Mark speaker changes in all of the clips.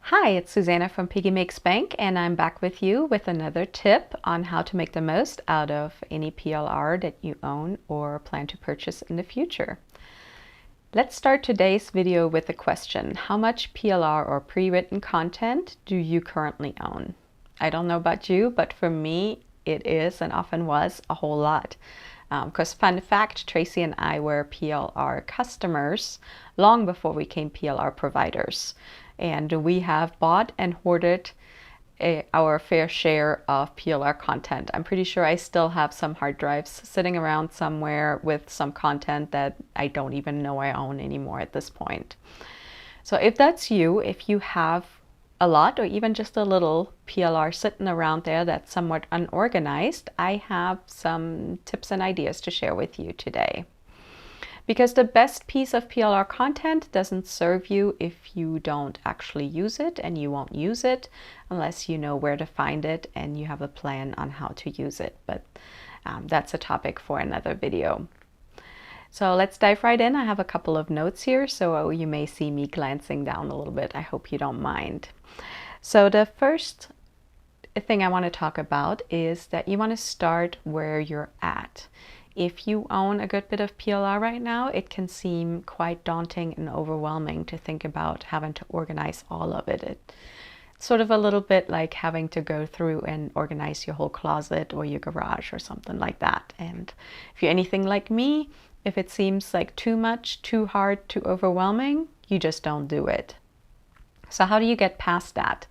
Speaker 1: Hi, it's Susanna from Piggy Makes Bank, and I'm back with you with another tip on how to make the most out of any PLR that you own or plan to purchase in the future. Let's start today's video with a question. How much PLR or pre-written content do you currently own? I don't know about you, but for me, it is and often was a whole lot. Because fun fact, Tracy and I were PLR customers long before we became PLR providers. And we have bought and hoarded our fair share of PLR content. I'm pretty sure I still have some hard drives sitting around somewhere with some content that I don't even know I own anymore at this point. So if that's you, if you have a lot or even just a little PLR sitting around there that's somewhat unorganized, I have some tips and ideas to share with you today. Because the best piece of PLR content doesn't serve you if you don't actually use it, and you won't use it unless you know where to find it and you have a plan on how to use it. But that's a topic for another video. So let's dive right in. I have a couple of notes here, so you may see me glancing down a little bit. I hope you don't mind. So the first thing I want to talk about is that you want to start where you're at. If you own a good bit of PLR right now, it can seem quite daunting and overwhelming to think about having to organize all of it. It's sort of a little bit like having to go through and organize your whole closet or your garage or something like that. And if you're anything like me, if it seems like too much, too hard, too overwhelming, you just don't do it. So how do you get past that?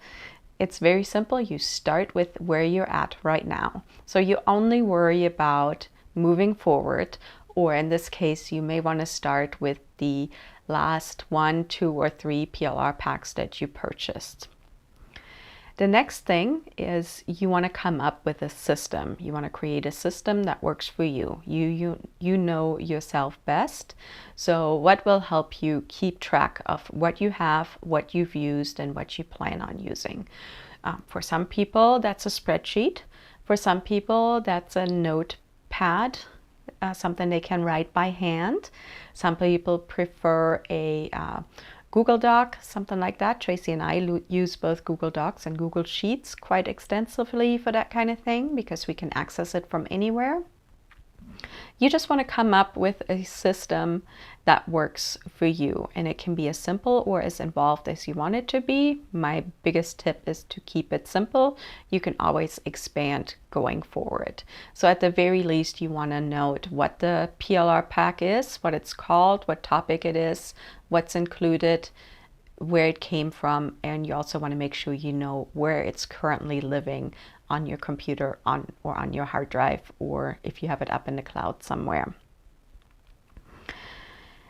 Speaker 1: It's very simple. You start with where you're at right now. So you only worry about moving forward, or in this case, you may want to start with the last 1, 2, or 3 PLR packs that you purchased. The next thing is you want to come up with a system. You want to create a system that works for you. You know yourself best. So what will help you keep track of what you have, what you've used, and what you plan on using? For some people, that's a spreadsheet. For some people, that's a notepad, something they can write by hand. Some people prefer a Google Doc, something like that. Tracy and I use both Google Docs and Google Sheets quite extensively for that kind of thing because we can access it from anywhere. You just want to come up with a system that works for you, and it can be as simple or as involved as you want it to be. My biggest tip is to keep it simple. You can always expand going forward. So at the very least, you want to note what the PLR pack is, what it's called, what topic it is, what's included, where it came from, and you also want to make sure you know where it's currently living on your computer or on your hard drive, or if you have it up in the cloud somewhere.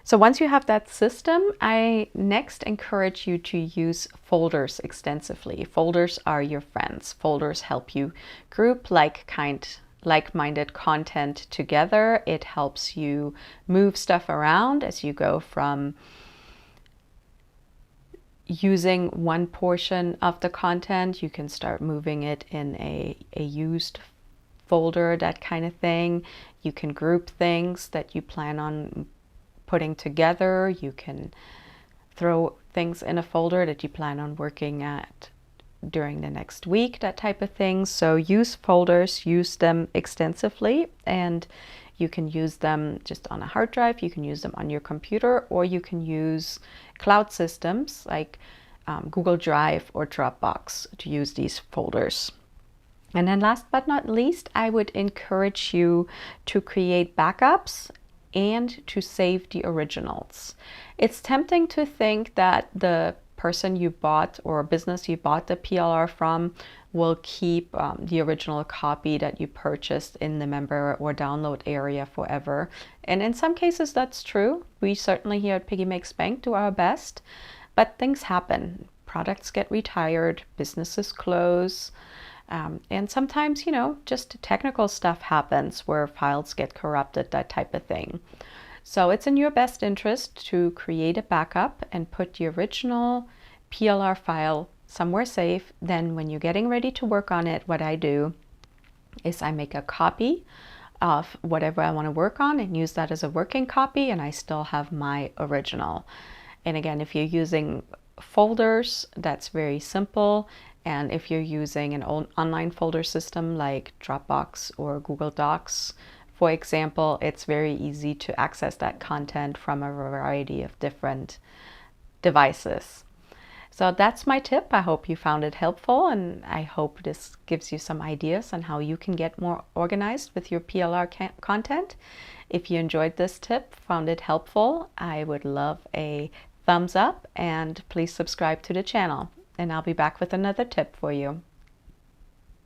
Speaker 1: So once you have that system, I next encourage you to use folders extensively. Folders are your friends. Folders help you group like-minded content together. It helps you move stuff around as you go from using one portion of the content. You can start moving it in a used folder, that kind of thing. You can group things that you plan on putting together. You can throw things in a folder that you plan on working at during the next week, that type of thing. So use folders, use them extensively, and you can use them just on a hard drive, you can use them on your computer, or you can use cloud systems like Google Drive or Dropbox to use these folders. And then last but not least, I would encourage you to create backups and to save the originals. It's tempting to think that the person you bought or business you bought the PLR from will keep the original copy that you purchased in the member or download area forever. And in some cases that's true. We certainly here at Piggy Makes Bank do our best, but things happen. Products get retired, businesses close, and sometimes, just technical stuff happens where files get corrupted, that type of thing. So it's in your best interest to create a backup and put the original PLR file somewhere safe. Then when you're getting ready to work on it, what I do is I make a copy of whatever I want to work on and use that as a working copy, and I still have my original. And again, if you're using folders, that's very simple. And if you're using an online folder system like Dropbox or Google Docs, for example, it's very easy to access that content from a variety of different devices. So that's my tip. I hope you found it helpful, and I hope this gives you some ideas on how you can get more organized with your PLR content. If you enjoyed this tip, found it helpful, I would love a thumbs up, and please subscribe to the channel, and I'll be back with another tip for you.